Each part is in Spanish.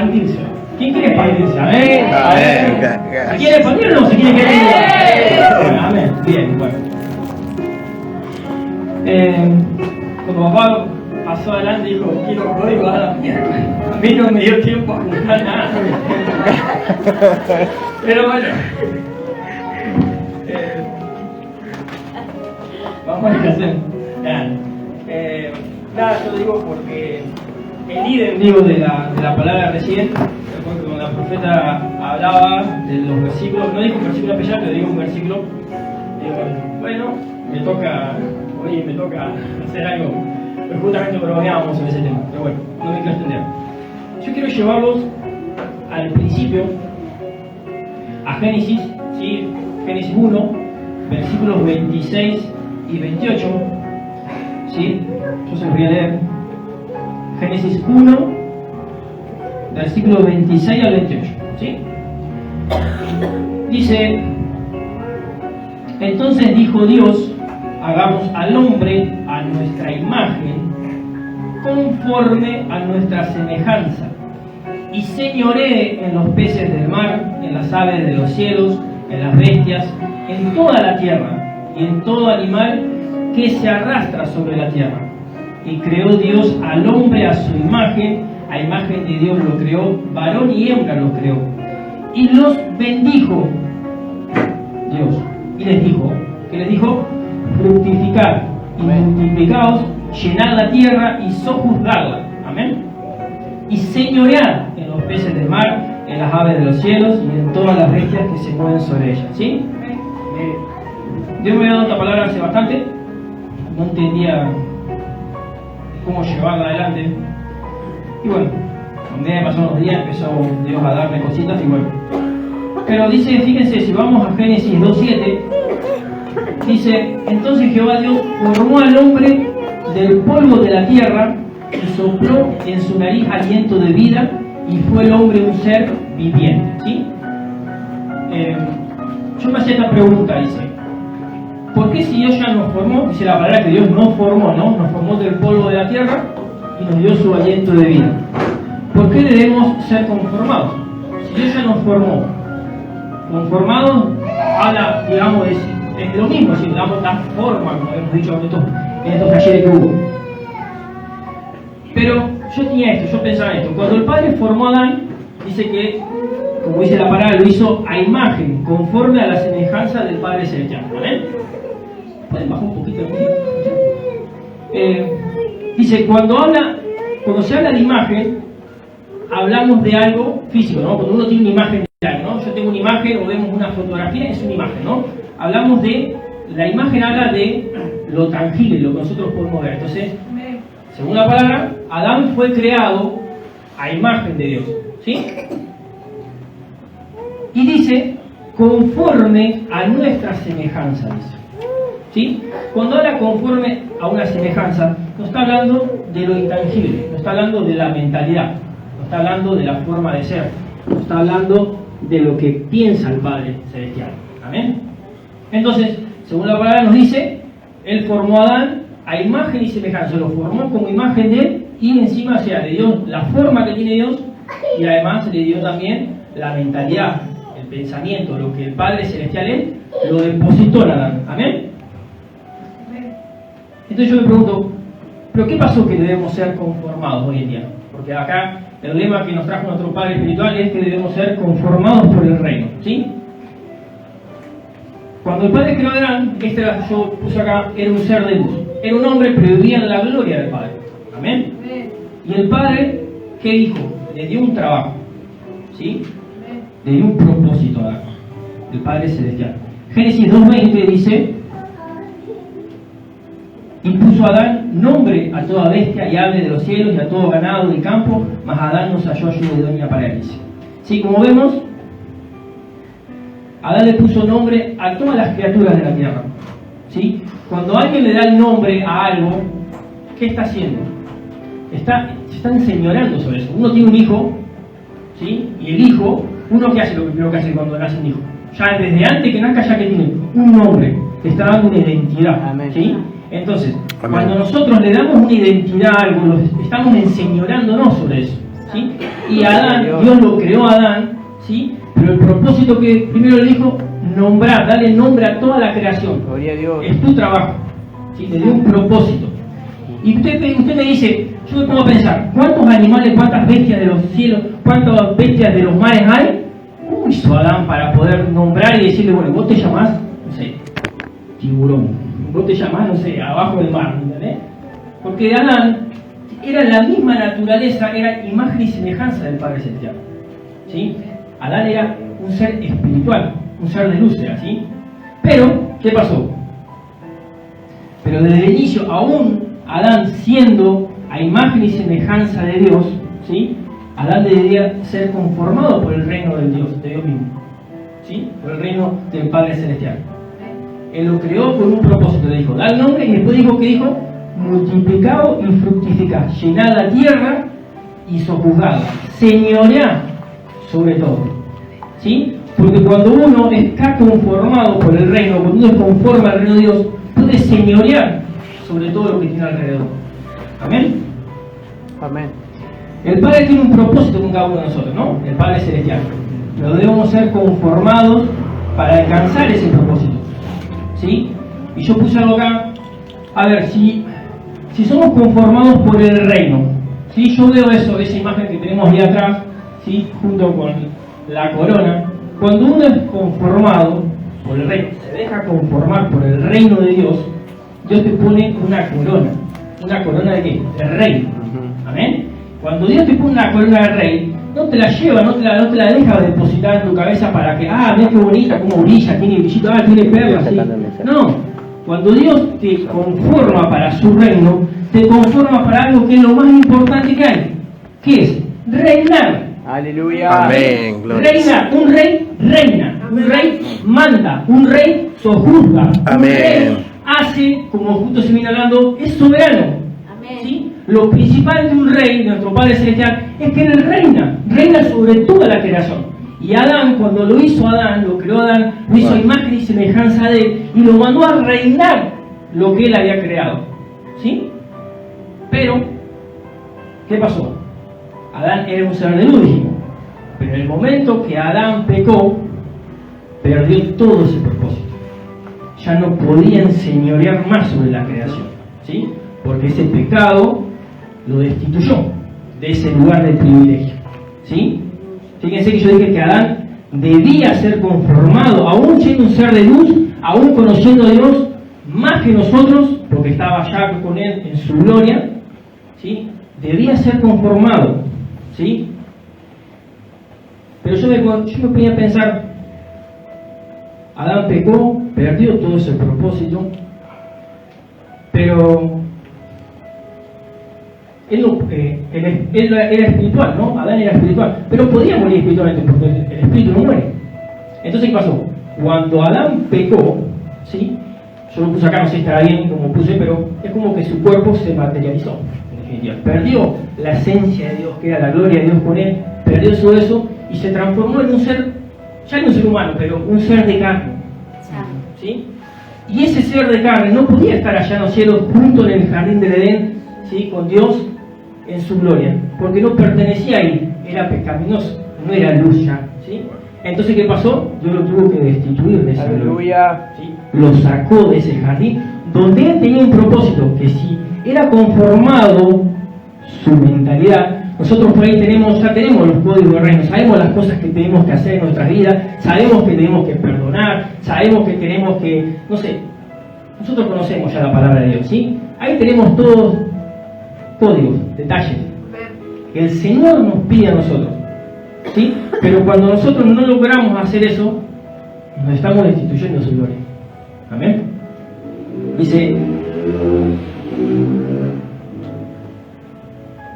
expandirse. ¿Quién quiere expandirse? Amén. Amén. ¿Se quiere expandir o no se quiere quedar? Bueno, amén. Bien, bueno. Cuando papá pasó adelante y dijo, quiero código a la mierda. A mí no me dio tiempo a buscar nada. Pero bueno. Vamos a hacer. Nada, yo digo porque el líder, digo, de la palabra recién, porque cuando la profeta hablaba de los versículos, no digo un versículo especial, pero digo un versículo, digo, bueno, me toca hacer algo, pero justamente bromeábamos en ese tema, pero bueno, no me quiero extender. Yo quiero llevarlos al principio, a Génesis, ¿sí? Génesis 1, versículos 26 y 28, ¿sí? Yo se los voy a leer. Génesis 1, versículos 26 al 28, ¿sí? Dice, entonces dijo Dios, hagamos al hombre a nuestra imagen, conforme a nuestra semejanza, y señoree en los peces del mar, en las aves de los cielos, en las bestias, en toda la tierra, y en todo animal que se arrastra sobre la tierra. Y creó Dios al hombre a su imagen, a imagen de Dios lo creó, varón y hembra los creó. Y los bendijo Dios, y les dijo, ¿qué les dijo? Fructificar y multiplicaos, llenad la tierra y sojuzgarla. Amén. Y señoread en los peces del mar, en las aves de los cielos y en todas las bestias que se mueven sobre ellas. ¿Sí? Dios me había dado esta palabra hace bastante, no entendía cómo llevarla adelante. Y bueno, a medida que pasaron los días empezó Dios a darme cositas y bueno. Pero dice, fíjense, si vamos a Génesis 2.7, dice, entonces Jehová Dios formó al hombre del polvo de la tierra y sopló en su nariz aliento de vida y fue el hombre un ser viviente. ¿Sí? Yo me hacía esta pregunta, dice, ¿por qué si Dios ya nos formó, dice la palabra que Dios nos formó, ¿no? Nos formó del polvo de la tierra y nos dio su aliento de vida? ¿Por qué debemos ser conformados? Si Dios ya nos formó, conformados, habla, digamos, es lo mismo, si le damos la forma, como hemos dicho en estos talleres que hubo. Pero yo tenía esto, yo pensaba esto. Cuando el Padre formó a Adán, dice que, como dice la palabra, lo hizo a imagen, conforme a la semejanza del Padre Celestial. ¿Vale? ¿Pueden bajar un poquito el dice, cuando se habla de imagen, hablamos de algo físico, ¿no? Cuando uno tiene una imagen de algo, ¿no? Yo tengo una imagen o vemos una fotografía, es una imagen, ¿no? Hablamos de, la imagen habla de lo tangible, lo que nosotros podemos ver. Entonces, según la palabra, Adán fue creado a imagen de Dios, ¿sí? Y dice, conforme a nuestra semejanza, dice, ¿sí? Cuando habla conforme a una semejanza, no está hablando de lo intangible, no está hablando de la mentalidad, no está hablando de la forma de ser, no está hablando de lo que piensa el Padre Celestial. ¿Amén? Entonces, según la palabra nos dice, Él formó a Adán a imagen y semejanza, lo formó como imagen de Él y encima, o sea, le dio la forma que tiene Dios y además le dio también la mentalidad, el pensamiento, lo que el Padre Celestial Él lo depositó en Adán. ¿Amén? Entonces yo me pregunto, ¿pero qué pasó que debemos ser conformados hoy en día? Porque acá el lema que nos trajo nuestro Padre Espiritual es que debemos ser conformados por el reino, ¿sí? Cuando el Padre creó a Adán, yo puse acá, era un ser de luz. Era un hombre, pero vivía en la gloria del Padre. ¿Amén? Y el Padre, ¿qué dijo? Le dio un trabajo, ¿sí? Le dio un propósito a Adán, el Padre Celestial. Génesis 2.20 dice, y puso a Adán nombre a toda bestia y ave de los cielos y a todo ganado del campo, mas Adán nos halló ayuda idónea para él. Sí, como vemos, Adán le puso nombre a todas las criaturas de la tierra. ¿Sí? Cuando alguien le da el nombre a algo, ¿qué está haciendo? Se está enseñoreando sobre eso. Uno tiene un hijo, ¿sí? Y el hijo, uno ¿qué hace? Lo primero que hace cuando nace un hijo. Ya desde antes que nazca ya que tiene un nombre, le está dando una identidad. ¿Sí? Entonces, cuando nosotros le damos una identidad a algo, estamos enseñoreándonos sobre eso. ¿sí? Y Adán, Dios lo creó a Adán, ¿sí? Pero el propósito que primero le dijo, nombrar, darle nombre a toda la creación. Gloria a Dios. Es tu trabajo, ¿sí? Le dio un propósito. Y usted me dice, yo me pongo a pensar, ¿cuántos animales, cuántas bestias de los cielos, cuántas bestias de los mares hay? ¿Cómo hizo Adán para poder nombrar y decirle, bueno, vos te llamás, no sé, tiburón, vos te llamás, no sé, abajo del mar, ¿entendés? Porque Adán era la misma naturaleza, era imagen y semejanza del Padre Celestial, ¿sí? Adán era un ser espiritual, un ser de luz, era así. Pero, ¿qué pasó? Pero desde el inicio, aún Adán siendo a imagen y semejanza de Dios, ¿sí? Adán debería ser conformado por el reino de Dios mismo, ¿sí? Por el reino del Padre Celestial. Él lo creó con un propósito, le dijo, da el nombre, y después dijo que dijo, multiplicado y fructificad, llenad la tierra y sojuzgad, señoread sobre todo, ¿sí? Porque cuando uno está conformado por el reino, cuando uno es conforme al reino de Dios, puede señorear sobre todo lo que tiene alrededor. ¿Amén? Amén. El Padre tiene un propósito con cada uno de nosotros, ¿no? El Padre Celestial. Pero debemos ser conformados para alcanzar ese propósito, ¿sí? Y yo puse algo acá. A ver, si somos conformados por el reino, ¿sí? Yo veo esa imagen que tenemos ahí atrás, ¿sí? Junto con la corona. Cuando uno es conformado por el reino, se deja conformar por el reino de Dios, Dios te pone una corona. ¿Una corona de qué? De rey. ¿Amén? Cuando Dios te pone una corona de rey, no te la lleva, no te la deja depositar en tu cabeza para que, mira qué bonita, cómo brilla, tiene brillito, tiene perlas, ¿sí? No. Cuando Dios te conforma para su reino, te conforma para algo que es lo más importante que hay. ¿Qué es? Reinar. Aleluya. Amén. Gloria. Reinar. Un rey reina. Un rey manda. Un rey sojuzga. Amén. Un rey hace, como justo se viene hablando, es soberano. ¿Sí? Lo principal de un rey, nuestro Padre Celestial, es que él reina sobre toda la creación. Y Adán, cuando lo hizo Adán, lo creó Adán, lo hizo a imagen y semejanza de él, y lo mandó a reinar lo que él había creado. ¿Sí? Pero, ¿qué pasó? Adán era un ser de luz, dijimos. Pero en el momento que Adán pecó, perdió todo ese propósito. Ya no podía enseñorear más sobre la creación, ¿sí? Porque ese pecado lo destituyó de ese lugar de privilegio, ¿sí? Fíjense que yo dije que Adán debía ser conformado, aún siendo un ser de luz, aún conociendo a Dios más que nosotros, porque estaba ya con Él en su gloria, ¿sí? Debía ser conformado, ¿sí? Pero yo me ponía a pensar, Adán pecó, perdió todo ese propósito, pero él era espiritual, ¿no? Adán era espiritual, pero podía morir espiritualmente porque el espíritu no muere. Entonces, ¿qué pasó? Cuando Adán pecó, ¿sí? Yo lo puse acá, no sé si estará bien como puse, pero es como que su cuerpo se materializó, en definitiva. Perdió la esencia de Dios, que era la gloria de Dios con él, perdió todo eso y se transformó en un ser, ya no un ser humano, pero un ser de carne, ¿sí? Y ese ser de carne no podía estar allá en los cielos junto en el jardín del Edén, ¿sí? Con Dios en su gloria, porque no pertenecía ahí, era pecaminoso, no era luz ya, ¿sí? Entonces, ¿qué pasó? Dios lo tuvo que destituir de esa gloria, ¿sí? Lo sacó de ese jardín, donde él tenía un propósito, que si era conformado su mentalidad, nosotros por ahí ya tenemos los códigos del reino, sabemos las cosas que tenemos que hacer en nuestras vidas, sabemos que tenemos que perdonar, sabemos que tenemos que, no sé, nosotros conocemos ya la palabra de Dios, ¿sí? Ahí tenemos todos códigos, detalles, que el Señor nos pide a nosotros, ¿sí? Pero cuando nosotros no logramos hacer eso, nos estamos destituyendo de su gloria. Amén. Dice,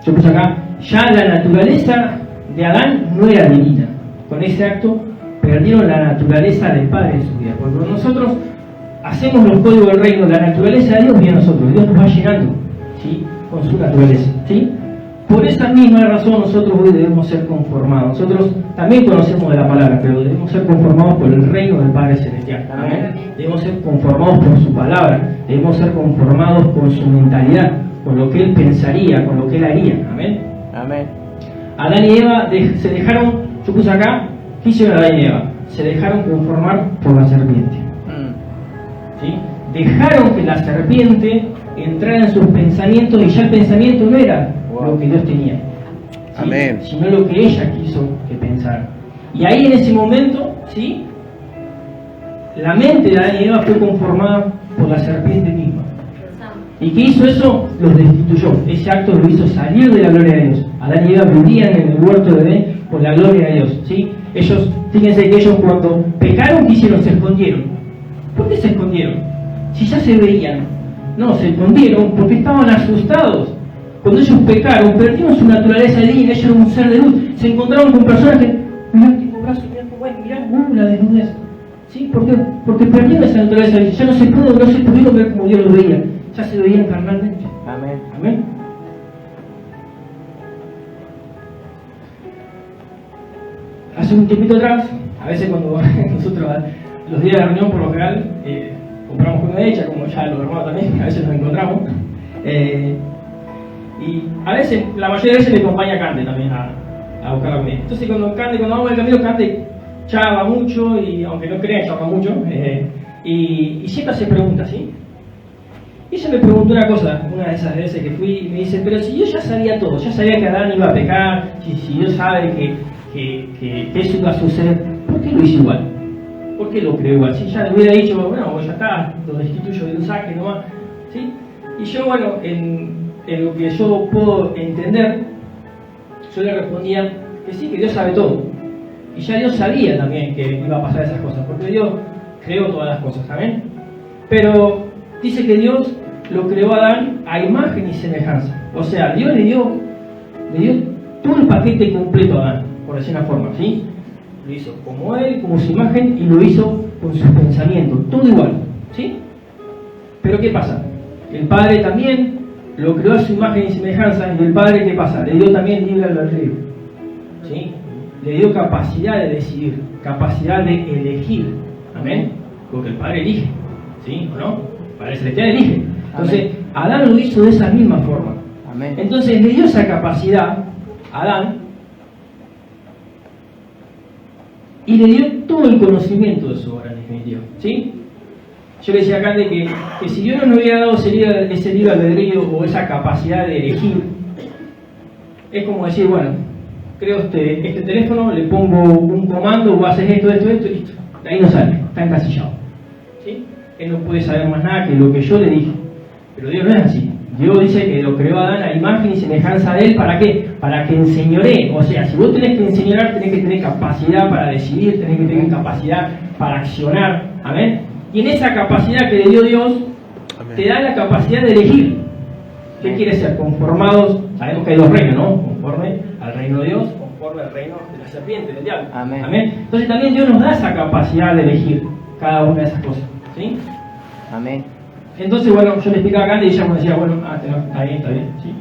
yo puse acá, ya la naturaleza de Adán no era divina. Con ese acto perdieron la naturaleza del Padre en su vida. Porque cuando nosotros hacemos los códigos del reino, la naturaleza de Dios viene a nosotros. Dios nos va llenando, ¿sí? Con su naturaleza, ¿sí? Por esa misma razón nosotros hoy debemos ser conformados. Nosotros también conocemos de la palabra, pero debemos ser conformados por el reino del Padre Celestial. ¿Amén? Debemos ser conformados por su palabra. Debemos ser conformados con su mentalidad, con lo que Él pensaría, con lo que Él haría. Amén. Amén. Adán y Eva se dejaron, yo puse acá, ¿qué hicieron Adán y Eva? Se dejaron conformar por la serpiente. ¿Sí? Dejaron que la serpiente entrara en sus pensamientos y ya el pensamiento no era lo que Dios tenía, ¿sí? Amén. Sino lo que ella quiso que pensara. Y ahí en ese momento, ¿sí? La mente de Adán y Eva fue conformada por la serpiente misma. ¿Y qué hizo eso? Los destituyó. Ese acto lo hizo salir de la gloria de Dios. Adán y Eva vivían en el huerto de Edén por la gloria de Dios, ¿sí? Ellos, fíjense que ellos cuando pecaron, ¿qué hicieron? Se escondieron. ¿Por qué se escondieron? Si ya se veían. No, se escondieron porque estaban asustados. Cuando ellos pecaron, perdieron su naturaleza divina, ellos eran un ser de luz. Se encontraron con personas que, mirá, tengo brazos, mirá, la desnudez. ¿Sí? ¿Por qué? Porque perdieron esa naturaleza divina. Ya no se pudieron ver como Dios los veía. Ya se veían carnalmente. Amén. Amén. Hace un tiempito atrás, a veces cuando nosotros los días de reunión por lo general compramos comida hecha, como ya los hermanos también, a veces nos encontramos. Y a veces, la mayoría de veces le acompaña Cande también a buscar la comida. Entonces cuando vamos en el camino, Cande charla mucho, y aunque no crean, charla mucho, y siempre se pregunta, ¿sí? Y ella me preguntó una cosa, una de esas veces que fui, y me dice, pero si yo ya sabía todo, ya sabía que Adán iba a pecar, si Dios sabe que eso iba a suceder, ¿por qué lo hizo igual? ¿Por qué lo creó igual? Si ya le hubiera dicho, bueno, ya está, lo destituyo de un saque nomás, ¿sí? Y yo, bueno, en lo que yo puedo entender, yo le respondía que sí, que Dios sabe todo. Y ya Dios sabía también que iba a pasar esas cosas, porque Dios creó todas las cosas, ¿saben? Pero dice que Dios lo creó a Adán a imagen y semejanza. O sea, Dios le dio todo el paquete completo a Adán, por decir una forma, ¿sí? Lo hizo como él, como su imagen, y lo hizo con sus pensamientos, todo igual, ¿sí? Pero ¿qué pasa? El Padre también lo creó a su imagen y semejanza, y el Padre, ¿qué pasa? Le dio también libre albedrío, ¿sí? Le dio capacidad de decidir, capacidad de elegir, ¿amén? Porque el Padre elige, ¿sí? ¿O no? El Padre Celestial elige. Entonces, Adán lo hizo de esa misma forma. Amén. Entonces le dio esa capacidad a Adán y le dio todo el conocimiento de su obra, en definitiva, ¿sí? Yo le decía a Cande que si Dios no nos hubiera dado ese libre albedrío o esa capacidad de elegir, es como decir, bueno, creo este teléfono, le pongo un comando, o haces esto, y listo. De ahí no sale, está encasillado, ¿sí? Él no puede saber más nada que lo que yo le dije. Pero Dios no es así. Dios dice que lo creó a Adán a imagen y semejanza de él, ¿para qué? Para que enseñoree. O sea, si vos tenés que enseñorar, tenés que tener capacidad para decidir, tenés que tener capacidad para accionar. ¿Amén? Y en esa capacidad que le dio Dios, Amén, te da la capacidad de elegir. ¿Qué quiere ser? Conformados, sabemos que hay dos reinos, ¿no? Conforme al reino de Dios, conforme al reino de la serpiente, del diablo. Amén. Amén. Entonces también Dios nos da esa capacidad de elegir cada una de esas cosas, ¿sí? Amén. Entonces, bueno, yo le explicaba acá y ella me decía, bueno, está bien, ¿sí?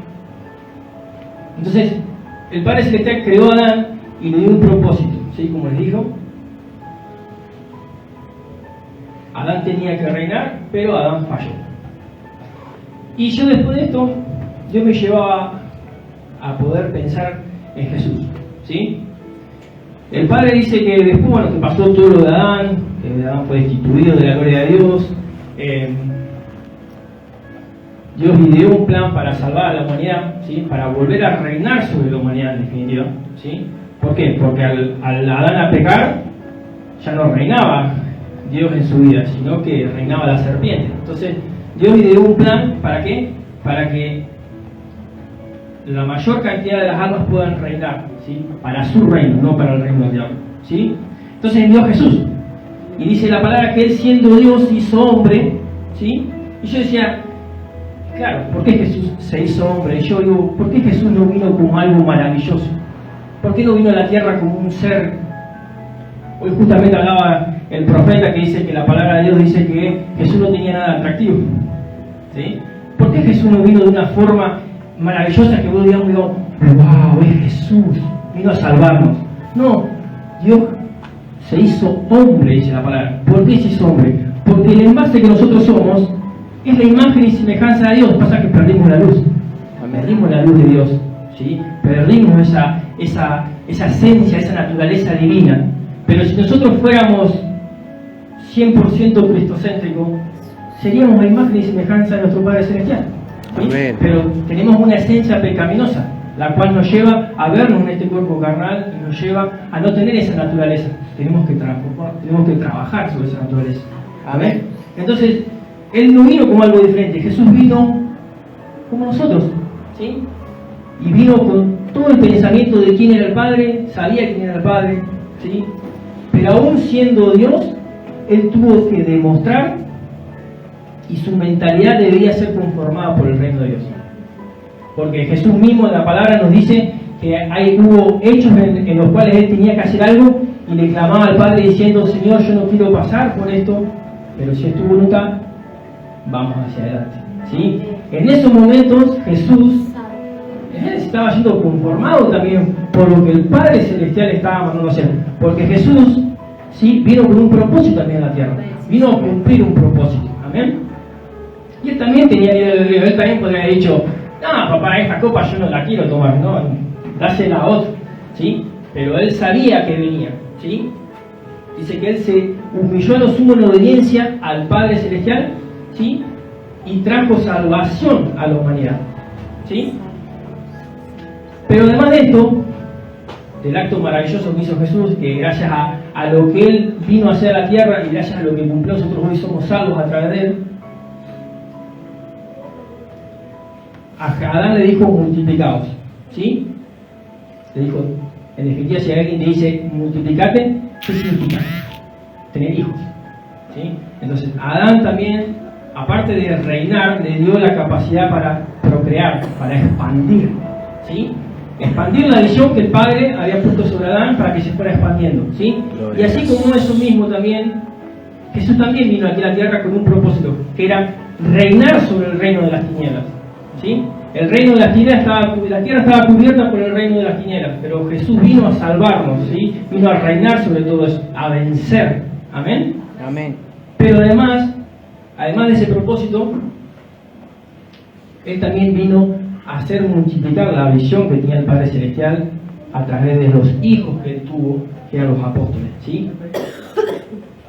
Entonces, el Padre Celestial creó a Adán y le dio un propósito, ¿sí? Como les dijo, Adán tenía que reinar, pero Adán falló. Y yo después de esto, Dios me llevaba a poder pensar en Jesús, ¿sí? El Padre dice que después, bueno, que pasó todo lo de Adán, que Adán fue destituido de la gloria de Dios. Dios ideó un plan para salvar a la humanidad, ¿sí? Para volver a reinar sobre la humanidad en definitiva, ¿sí? ¿Por qué? Porque al Adán a pecar ya no reinaba Dios en su vida, sino que reinaba la serpiente. Entonces Dios ideó un plan, ¿para qué? Para que la mayor cantidad de las almas puedan reinar, ¿sí? Para su reino, no para el reino del diablo, ¿sí? Entonces envió a Jesús y dice la palabra que él, siendo Dios, hizo hombre, ¿sí? Y yo decía, claro, ¿por qué Jesús se hizo hombre? Y yo digo, ¿por qué Jesús no vino como algo maravilloso? ¿Por qué no vino a la tierra como un ser? Hoy justamente hablaba el profeta que dice que la palabra de Dios dice que Jesús no tenía nada atractivo, ¿sí? ¿Por qué Jesús no vino de una forma maravillosa que vos digamos, wow, es Jesús, vino a salvarnos? No, Dios se hizo hombre, dice la palabra. ¿Por qué se hizo hombre? Porque el envase que nosotros somos es la imagen y semejanza de Dios. Pasa que perdimos la luz. Amén. Perdimos la luz de Dios, ¿sí? Perdimos esa esencia, esa naturaleza divina. Pero si nosotros fuéramos 100% cristocéntricos, seríamos la imagen y semejanza de nuestro Padre Celestial. ¿Sí? Pero tenemos una esencia pecaminosa, la cual nos lleva a vernos en este cuerpo carnal y nos lleva a no tener esa naturaleza. Tenemos que trabajar sobre esa naturaleza. Amén. Entonces, Él no vino como algo diferente, Jesús vino como nosotros, ¿sí? Y vino con todo el pensamiento de quién era el Padre, sabía quién era el Padre, ¿sí? Pero aún siendo Dios, Él tuvo que demostrar, y su mentalidad debía ser conformada por el reino de Dios. Porque Jesús mismo en la palabra nos dice que hubo hechos en los cuales Él tenía que hacer algo y le clamaba al Padre diciendo: Señor, yo no quiero pasar por esto, pero si es tu voluntad, vamos hacia adelante, ¿sí? En esos momentos Jesús estaba siendo conformado también por lo que el Padre Celestial estaba mandando hacer, porque Jesús, ¿sí?, vino con un propósito también a la tierra, vino a cumplir un propósito, amén. Y Él también tenía libre albedrío. Él también podría haber dicho: no, papá, esta copa yo no la quiero tomar, no, dásela a otro, ¿sí? Pero Él sabía que venía, ¿sí? Dice que Él se humilló a lo sumo en obediencia al Padre Celestial, ¿sí? Y trajo salvación a la humanidad, ¿sí? Pero además de esto, del acto maravilloso que hizo Jesús, que gracias a lo que Él vino a hacer a la tierra y gracias a lo que cumplió, nosotros hoy somos salvos a través de Él. A Adán le dijo: multiplicaos, ¿sí? Le dijo, en definitiva, si alguien te dice multiplicate, ¿qué significa? Tener hijos, ¿sí? Entonces, Adán también, aparte de reinar, le dio la capacidad para procrear, para expandir, ¿sí? Expandir la visión que el Padre había puesto sobre Adán para que se fuera expandiendo, ¿sí? Y así como eso mismo también, Jesús también vino aquí a la tierra con un propósito, que era reinar sobre el reino de las tinieblas, ¿sí? El reino de las tinieblas la tierra estaba cubierta por el reino de las tinieblas, pero Jesús vino a salvarnos, ¿sí? Vino a reinar sobre todo eso, a vencer, amén. Amén. Pero además de ese propósito, Él también vino a hacer multiplicar la visión que tenía el Padre Celestial a través de los hijos que Él tuvo, que eran los apóstoles, ¿sí?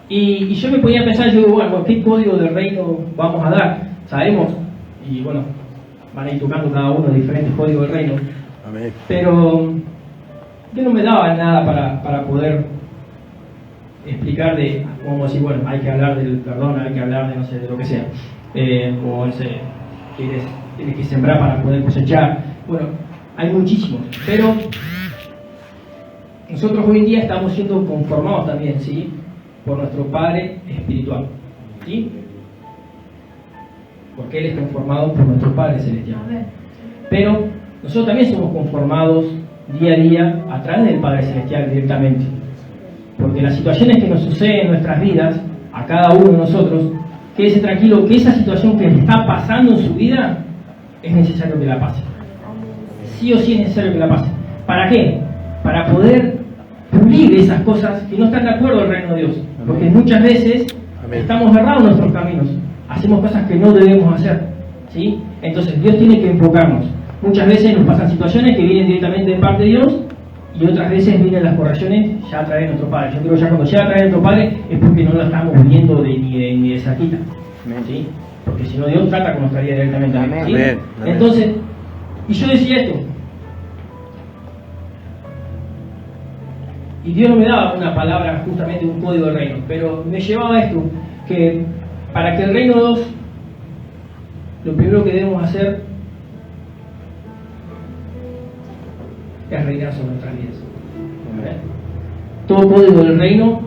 Y yo me ponía a pensar, yo digo, bueno, ¿qué código del reino vamos a dar? Sabemos, y bueno, van a ir tocando cada uno diferentes códigos del reino. Amén. Pero yo no me daba nada para poder explicar de, como decir, bueno, hay que hablar del perdón, hay que hablar de no sé, de lo que sea. O no sé, tienes que sembrar para poder cosechar. Bueno, hay muchísimos. Pero nosotros hoy en día estamos siendo conformados también, ¿sí?, por nuestro Padre espiritual, ¿sí? Porque Él es conformado por nuestro Padre Celestial. Pero nosotros también somos conformados día a día a través del Padre Celestial directamente. Porque las situaciones que nos suceden en nuestras vidas, a cada uno de nosotros, quédese tranquilo que esa situación que le está pasando en su vida, es necesario que la pase. Sí o sí es necesario que la pase. ¿Para qué? Para poder pulir esas cosas que no están de acuerdo al reino de Dios. Porque muchas veces estamos errados en nuestros caminos. Hacemos cosas que no debemos hacer, ¿sí? Entonces Dios tiene que enfocarnos. Muchas veces nos pasan situaciones que vienen directamente de parte de Dios y otras veces vienen las correcciones ya a través de nuestro Padre. Yo creo que ya cuando llega a través de nuestro Padre es porque no lo estamos viendo ni de cerquita, ¿sí? Porque si no, Dios trata con nuestra vida directamente, ¿sí? Amén. Entonces, y yo decía esto, y Dios no me daba una palabra, justamente un código del reino, pero me llevaba a esto, que para que el reino de Dios, lo primero que debemos hacer es reinar sobre nuestras vidas. Todo código del reino,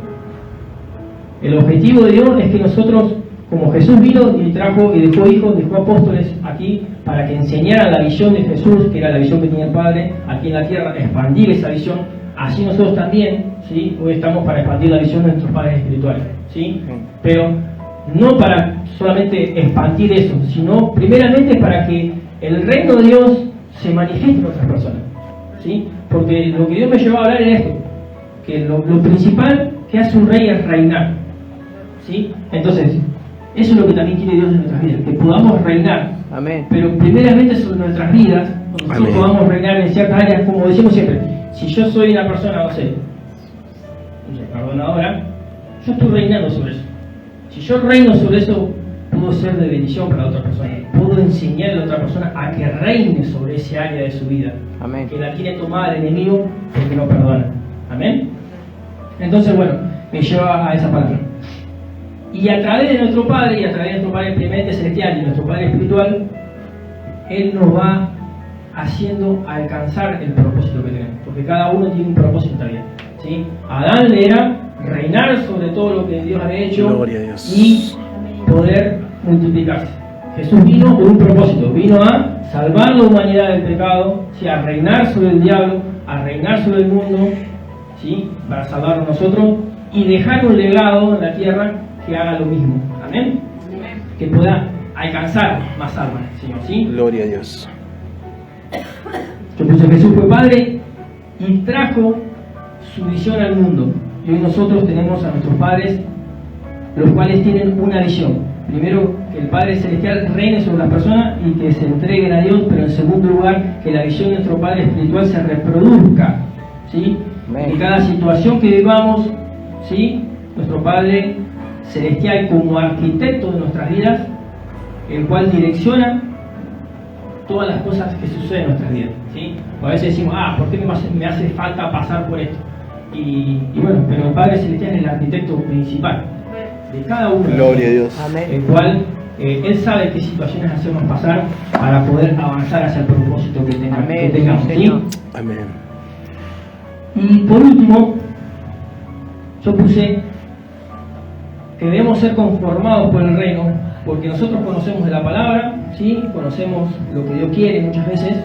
el objetivo de Dios es que nosotros, como Jesús vino y trajo y dejó hijos, dejó apóstoles aquí para que enseñaran la visión de Jesús, que era la visión que tenía el Padre aquí en la tierra, expandir esa visión. Así nosotros también, ¿sí?, hoy estamos para expandir la visión de nuestros padres espirituales, ¿sí? Pero no para solamente expandir eso, sino primeramente para que el reino de Dios se manifieste en otras personas, ¿sí? Porque lo que Dios me llevó a hablar era esto, que lo principal que hace un rey es reinar, ¿sí? Entonces, eso es lo que también quiere Dios en nuestras vidas, que podamos reinar. Amén. Pero primeramente sobre nuestras vidas, nosotros Amén. podamos reinar en ciertas áreas, como decimos siempre. si yo soy una persona, no sé, perdonadora, yo estoy reinando sobre eso. Si yo reino sobre eso, puedo ser de bendición para la otra persona. Puedo enseñarle a la otra persona a que reine sobre ese área de su vida. Amén. Que la tiene tomada el enemigo porque no perdona. Amén. Entonces, bueno, me lleva a esa palabra. Y a través de nuestro Padre, y a través de nuestro Padre primeramente celestial y nuestro Padre espiritual, Él nos va haciendo alcanzar el propósito que tenemos. Porque cada uno tiene un propósito en la vida, ¿sí? Adán le era reinar sobre todo lo que Dios había hecho. Gloria a Dios. Y poder multiplicarse. Jesús vino con un propósito, vino a salvar la humanidad del pecado, ¿sí? A reinar sobre el diablo, a reinar sobre el mundo, ¿sí? Para salvarnos nosotros y dejar un legado en la tierra que haga lo mismo. Amén. Que pueda alcanzar más almas, Señor, ¿sí? Gloria a Dios. Yo puse Jesús fue Padre y trajo su visión al mundo. Y hoy nosotros tenemos a nuestros padres, los cuales tienen una visión. Primero, que el Padre Celestial reine sobre las personas y que se entreguen a Dios, pero en segundo lugar, que la visión de nuestro Padre Espiritual se reproduzca, ¿sí? En cada situación que vivamos, ¿sí? Nuestro Padre Celestial como arquitecto de nuestras vidas, el cual direcciona todas las cosas que suceden en nuestras vidas, ¿sí? O a veces decimos, ¿por qué me hace falta pasar por esto? Y bueno, pero el Padre Celestial es el arquitecto principal de cada uno. Gloria a Dios. El cual Él sabe qué situaciones hacernos pasar para poder avanzar hacia el propósito que tengamos, ¿sí? Amén. Y por último, yo puse que debemos ser conformados por el reino, porque nosotros conocemos de la palabra, ¿sí? Conocemos lo que Dios quiere muchas veces,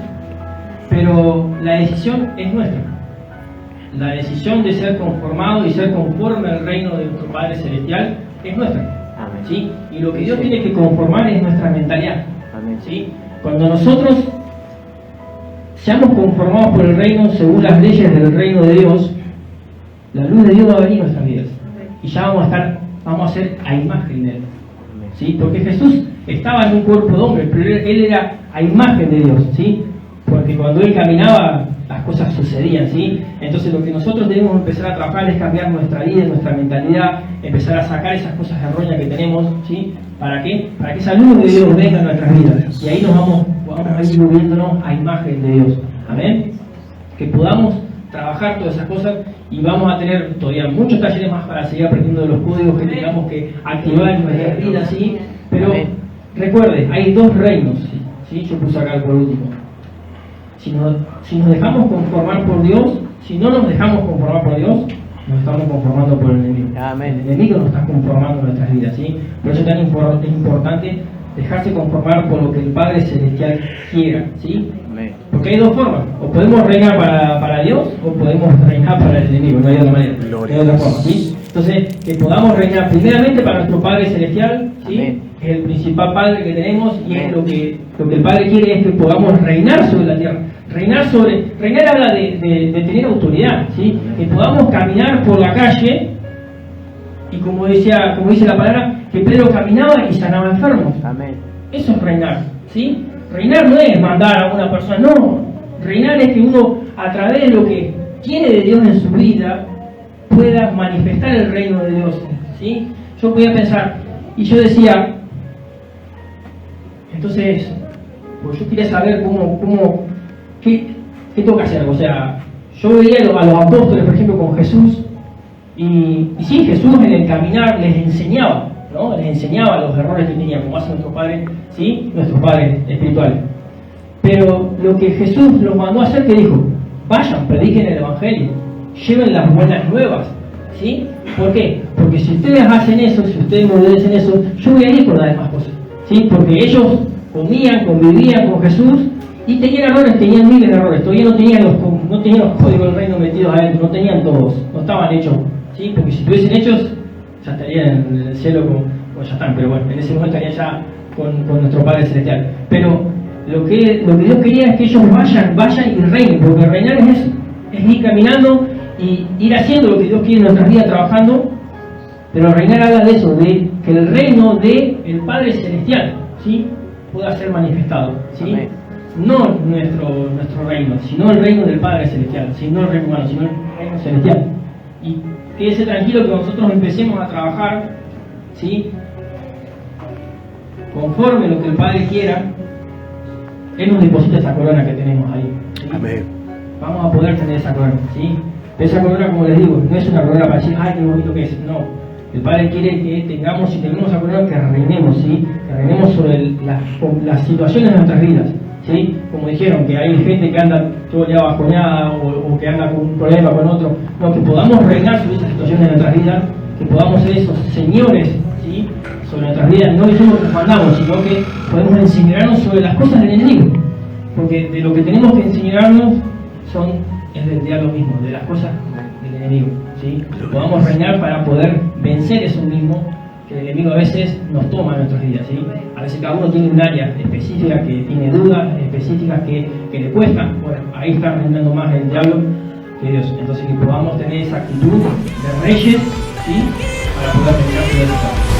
pero la decisión es nuestra. La decisión de ser conformado y ser conforme al reino de nuestro Padre Celestial es nuestra, ¿sí? Y lo que Dios tiene que conformar es nuestra mentalidad, ¿sí? Cuando nosotros seamos conformados por el reino según las leyes del reino de Dios, la luz de Dios va a venir en nuestras vidas y ya vamos a ser a imagen de Él, ¿sí? Porque Jesús estaba en un cuerpo de hombre, pero Él era a imagen de Dios, ¿sí? Porque cuando Él caminaba, las cosas sucedían, ¿sí? Entonces lo que nosotros debemos empezar a trabajar es cambiar nuestra vida, nuestra mentalidad, empezar a sacar esas cosas erróneas que tenemos, ¿sí? ¿Para qué? Para que esa luz de Dios venga en nuestras vidas. Y ahí nos vamos a ir moviéndonos a imagen de Dios. Amén. Que podamos trabajar todas esas cosas y vamos a tener todavía muchos talleres más para seguir aprendiendo de los códigos que tengamos que activar en nuestra vida, ¿sí? Pero recuerde, hay dos reinos, ¿sí? Yo puse acá por último. Si nos dejamos conformar por Dios, si no nos dejamos conformar por Dios, nos estamos conformando por el enemigo. Amén. El enemigo nos está conformando en nuestras vidas, ¿sí? Por eso es tan importante dejarse conformar por lo que el Padre Celestial quiera, ¿sí? Amén. Porque hay dos formas, o podemos reinar para Dios o podemos reinar para el enemigo, no hay otra manera, no hay otra forma, ¿sí? Entonces, que podamos reinar primeramente para nuestro Padre Celestial, ¿sí? Amén. Que es el principal Padre que tenemos y es lo que el Padre quiere es que podamos reinar sobre la tierra. Reinar habla de tener autoridad, ¿sí? Que podamos caminar por la calle y como dice la palabra, que Pedro caminaba y sanaba enfermos. Amén. Eso es reinar, ¿sí? Reinar no es mandar a una persona, no. Reinar es que uno, a través de lo que tiene de Dios en su vida, pueda manifestar el reino de Dios, ¿sí? Yo podía pensar, y yo decía, entonces, pues yo quería saber qué tengo que hacer. O sea, yo veía a los apóstoles, por ejemplo, con Jesús, y sí, Jesús en el caminar les enseñaba, ¿no? Les enseñaba los errores que tenían, como hace nuestro Padre, ¿sí? Nuestro Padre espiritual. Pero lo que Jesús los mandó a hacer, que dijo, vayan, prediquen el Evangelio, lleven las buenas nuevas, ¿sí? ¿Por qué? Porque si ustedes hacen eso, si ustedes me obedecen eso, yo voy a ir por las demás cosas, ¿sí? Porque ellos comían, convivían con Jesús y tenían errores, tenían miles de errores, todavía no tenían los códigos del reino metidos adentro, no tenían todos, no estaban hechos, ¿sí? Porque si estuviesen hechos, ya estarían en el cielo como ya están, pero bueno, en ese momento estarían ya con nuestro Padre Celestial. Pero lo que Dios quería es que ellos vayan y reinen, porque reinar es eso, es ir caminando y ir haciendo lo que Dios quiere en nuestras vidas, trabajando. Pero reinar habla de eso, de que el reino del Padre Celestial, ¿sí? Pueda ser manifestado, ¿sí? no nuestro reino, sino el reino del Padre Celestial, sino el reino humano, sino el reino celestial. Y quédese tranquilo que nosotros empecemos a trabajar, ¿sí?, conforme lo que el Padre quiera. Él nos deposita esa corona que tenemos ahí, ¿sí? Amén. Vamos a poder tener esa corona, ¿sí? Esa corona, como les digo, no es una corona para decir, ay, qué bonito que es, no. El Padre quiere que tengamos, si tenemos esa corona, que reinemos, ¿sí? Que reinemos sobre las situaciones de nuestras vidas, ¿sí? Como dijeron, que hay gente que anda todo el día bajoneada o que anda con un problema con otro. No, que podamos reinar sobre esas situaciones de nuestras vidas, que podamos ser esos señores, ¿sí?, sobre nuestras vidas. No decimos que mandamos, sino que podemos enseñarnos sobre las cosas del enemigo. Porque de lo que tenemos que enseñarnos es del diablo mismo, de las cosas del enemigo, ¿sí? Que podamos reinar para poder vencer eso mismo que el enemigo a veces nos toma en nuestras vidas, ¿sí? A veces cada uno tiene un área específica que tiene dudas específicas que le cuestan. Bueno, ahí está reinando más el diablo que Dios. Entonces que podamos tener esa actitud de reyes, ¿sí?, para poder reinar sobre eso.